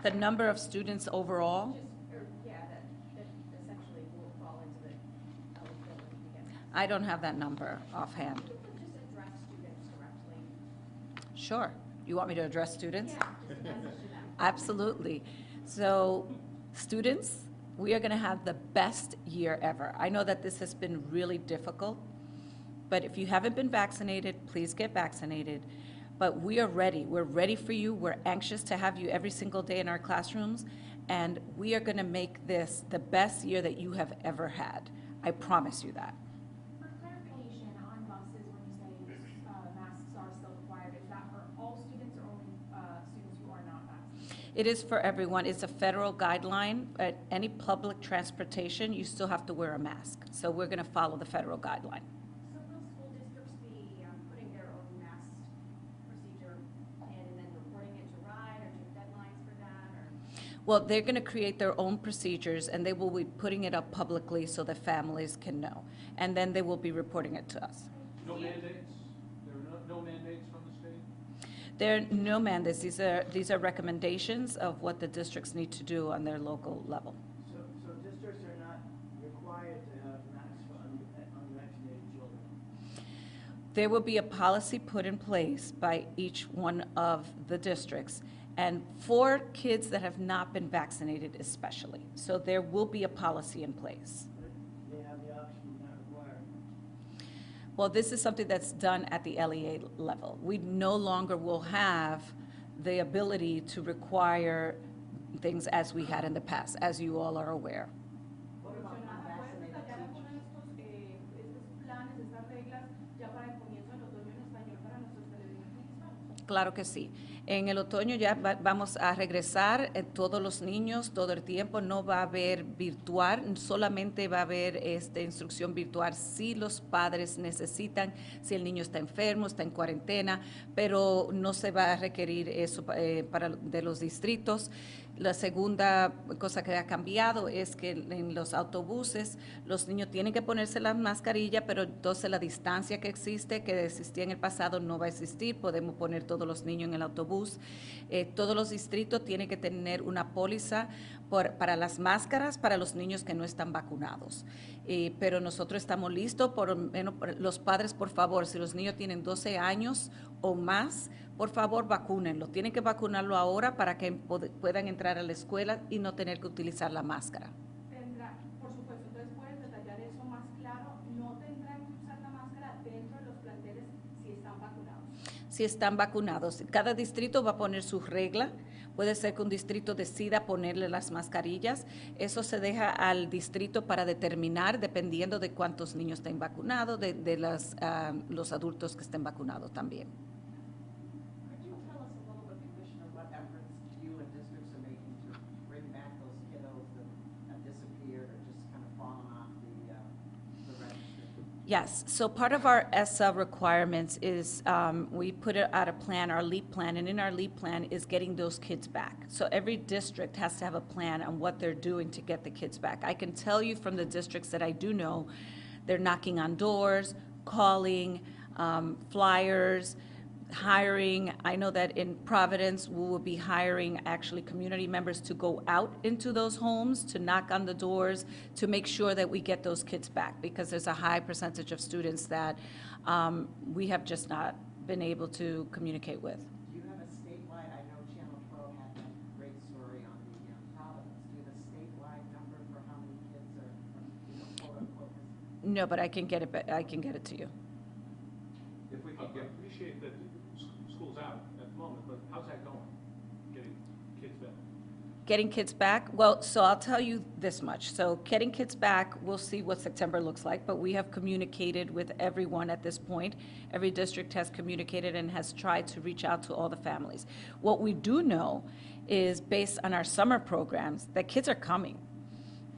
The number of students overall? That essentially will fall into the eligibility to get masks. I don't have that number offhand. If you could just address students directly. Sure. You want me to address students? Yeah, just a message to them. Absolutely. So, students, we are going to have the best year ever. I know that this has been really difficult, but if you haven't been vaccinated, please get vaccinated. But we are ready. We're ready for you. We're anxious to have you every single day in our classrooms, and we are going to make this the best year that you have ever had. I promise you that. For clarification, on buses, when you say masks are still required, is that for all students or only students who are not vaccinated? It is for everyone. It's a federal guideline. At any public transportation, you still have to wear a mask. So we're going to follow the federal guideline. So will school districts be putting their own mask procedure in and then reporting it to RIDE, or do you have deadlines for that, or? Well, they're going to create their own procedures, and they will be putting it up publicly so that families can know. And then they will be reporting it to us. No mandates? There are no mandates from the state? There are no mandates. These are recommendations of what the districts need to do on their local level. So districts are not required to have masks for unvaccinated children? There will be a policy put in place by each one of the districts, and for kids that have not been vaccinated especially. So there will be a policy in place. They have the option of not requiring. Well, this is something that's done at the LEA level. We no longer will have the ability to require things as we had in the past, as you all are aware. What about unvaccinated teachers? Claro que sí. En el otoño ya vamos a regresar todos los niños, todo el tiempo. No va a haber virtual, solamente va a haber instrucción virtual si los padres necesitan, si el niño está enfermo, está en cuarentena, pero no se va a requerir eso de los distritos. La segunda cosa que ha cambiado es que en los autobuses los niños tienen que ponerse la mascarilla, pero entonces la distancia que existe, que existía en el pasado, no va a existir. Podemos poner todos los niños en el autobús. Todos los distritos tienen que tener una póliza para las máscaras para los niños que no están vacunados. Pero nosotros estamos listos, por lo menos los padres, por favor, si los niños tienen 12 años o más, por favor, vacúnenlo. Tienen que vacunarlo ahora para que puedan entrar a la escuela y no tener que utilizar la máscara. Por supuesto, entonces puedes detallar eso más claro. No tendrán que usar la máscara dentro de los planteles si están vacunados. Si están vacunados. Cada distrito va a poner su regla. Puede ser que un distrito decida ponerle las mascarillas. Eso se deja al distrito para determinar, dependiendo de cuántos niños estén vacunados, de los adultos que estén vacunados también. Could you tell us a little bit, Commissioner, what efforts you and districts are making to bring back those kiddos that have disappeared or just kind of fallen off the register? Yes, so part of our ESSA requirements is we put out a plan, our LEAP plan, and in our LEAP plan is getting those kids back. So every district has to have a plan on what they're doing to get the kids back. I can tell you from the districts that I do know, they're knocking on doors, calling, flyers, hiring. I know that in Providence, we will be hiring actually community members to go out into those homes, to knock on the doors, to make sure that we get those kids back, because there's a high percentage of students that we have just not been able to communicate with. Do you have a statewide, I know Channel 12 had that great story on the Providence. Do you have a statewide number for how many kids are, quote unquote? No, but I can get it to you. If we could appreciate that school's out at the moment, but how's that going? Getting kids back? Getting kids back? Well, so I'll tell you this much. So getting kids back, we'll see what September looks like, but we have communicated with everyone at this point. Every district has communicated and has tried to reach out to all the families. What we do know is, based on our summer programs, that kids are coming.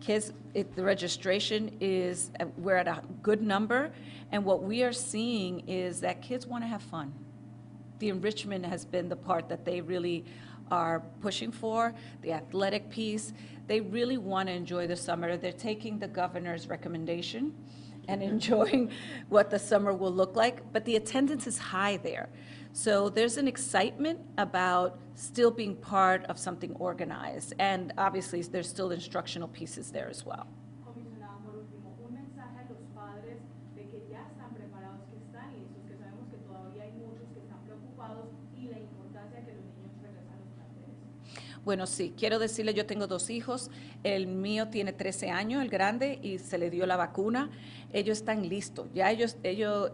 Kids, the registration is, we're at a good number, and what we are seeing is that kids want to have fun. The enrichment has been the part that they really are pushing for, the athletic piece. They really want to enjoy the summer. They're taking the governor's recommendation. and enjoying what the summer will look like, but the attendance is high there. So there's an excitement about still being part of something organized, and obviously there's still instructional pieces there as well. Comisionada, por último, un mensaje a los padres de que ya están preparados, que están listos, que sabemos que todavía hay muchos que están preocupados y la importancia de que los niños regresen a los planteles. Bueno, sí, quiero decirle, yo tengo 2 hijos, el mío tiene 13 años, el grande, y se le dio la vacuna. Ellos están listos, ya ellos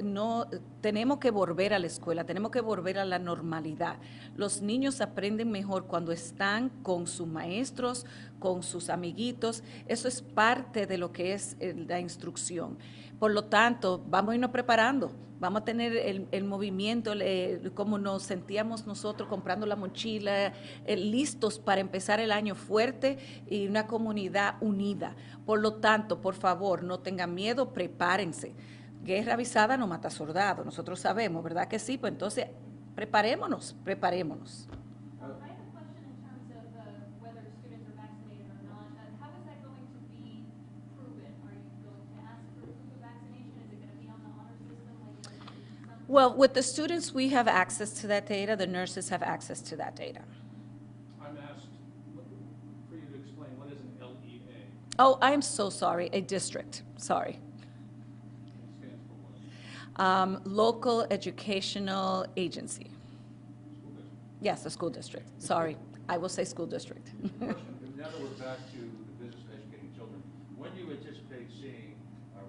no, tenemos que volver a la escuela, tenemos que volver a la normalidad. Los niños aprenden mejor cuando están con sus maestros, con sus amiguitos, eso es parte de lo que es la instrucción. Por lo tanto, vamos a irnos preparando, vamos a tener el movimiento, como nos sentíamos nosotros comprando la mochila, listos para empezar el año fuerte y una comunidad unida. Por lo tanto, por favor, no tengan miedo, prepárense. Guerra avisada no mata soldado, nosotros sabemos, ¿verdad que sí? Pues entonces, preparémonos, preparémonos. I have a question in terms of whether students are vaccinated or not. How is that going to be proven? Are you going to ask for proof of vaccination? Is it going to be on the honor system? Well, with the students, we have access to that data, the nurses have access to that data. I'm asked for you to explain, what is an LEA? Oh, I'm so sorry, a district, sorry. It stands for what? Local Educational Agency. School district. Yes, a school district, sorry, I will say school district. Question, now that we're back to the business of educating children, when do you anticipate seeing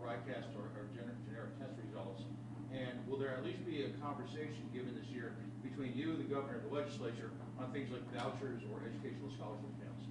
RICAST or generic test results? And will there at least be a conversation given this year between you, the governor, and the legislature on things like vouchers or educational scholarship accounts?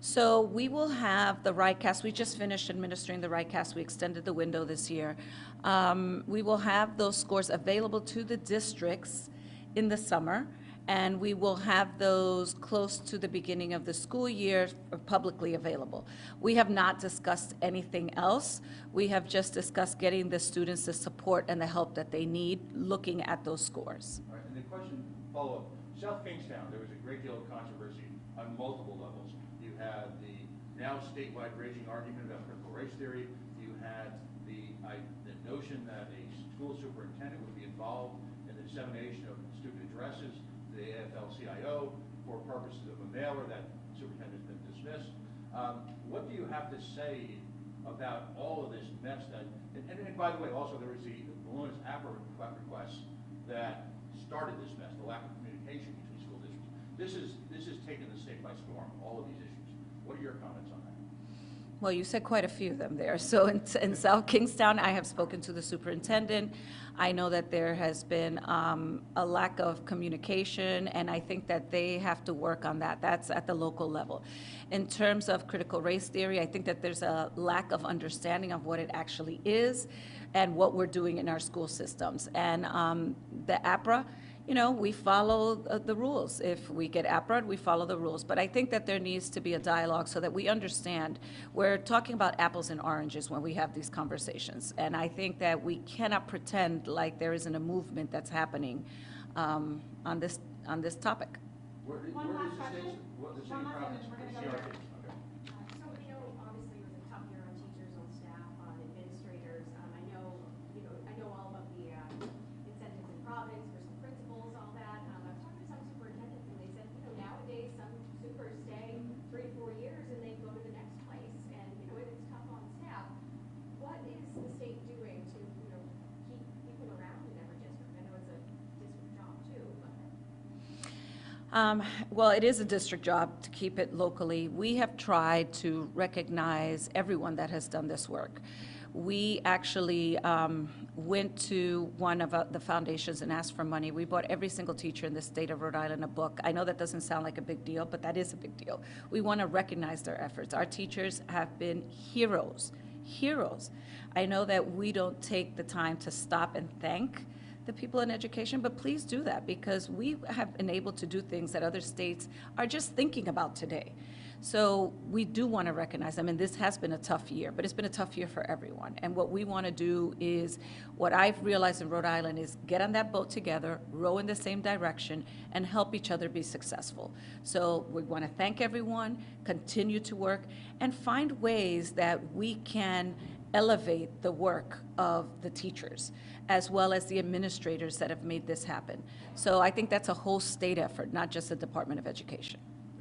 So we will have the RICAST, we just finished administering the RICAST, we extended the window this year. We will have those scores available to the districts in the summer, and we will have those close to the beginning of the school year publicly available. We have not discussed anything else. We have just discussed getting the students the support and the help that they need, looking at those scores. All right, and the question, follow-up, South Kingstown, there was a great deal of controversy on multiple levels. You had the now statewide raging argument about critical race theory. You had the notion that a school superintendent would be involved in the dissemination of student addresses to the AFL-CIO for purposes of a mailer. That superintendent has been dismissed. What do you have to say about all of this mess that, and by the way, also there was the voluminous APRA request that started this mess, the lack of communication between school districts. This is taking the state by storm, all of these issues. What are your comments on that? Well, you said quite a few of them there. So in South Kingstown, I have spoken to the superintendent. I know that there has been a lack of communication, and I think that they have to work on that. That's at the local level. In terms of critical race theory, I think that there's a lack of understanding of what it actually is and what we're doing in our school systems. And the APRA, you know, we follow the rules. If we get APRA, we follow the rules. But I think that there needs to be a dialogue so that we understand. We're talking about apples and oranges when we have these conversations. And I think that we cannot pretend like there isn't a movement that's happening on this topic. Where One does last the question. state, what the One state last province, question. We're gonna go CRT? there. Okay. So, you know, obviously it was a tough year on teachers, on staff, on administrators. I know all about the incentives in Providence for some principals, all that. I was talking to some superintendents and they said, you know, nowadays some supers stay 3 to 4 years and they go to the next place. And, you know, it's tough on staff. What is the state doing to, you know, keep people around in every district? I know it's a district job too, but. Well, it is a district job to keep it locally. We have tried to recognize everyone that has done this work. We actually went to one of the foundations and asked for money. We bought every single teacher in the state of Rhode Island a book. I know that doesn't sound like a big deal, but that is a big deal. We want to recognize their efforts. Our teachers have been heroes, heroes. I know that we don't take the time to stop and thank the people in education, but please do that because we have been able to do things that other states are just thinking about today. So we do want to recognize them, and this has been a tough year, but it's been a tough year for everyone. And what we want to do is, what I've realized in Rhode Island is get on that boat together, row in the same direction, and help each other be successful. So we want to thank everyone, continue to work, and find ways that we can elevate the work of the teachers, as well as the administrators that have made this happen. So I think that's a whole state effort, not just the Department of Education.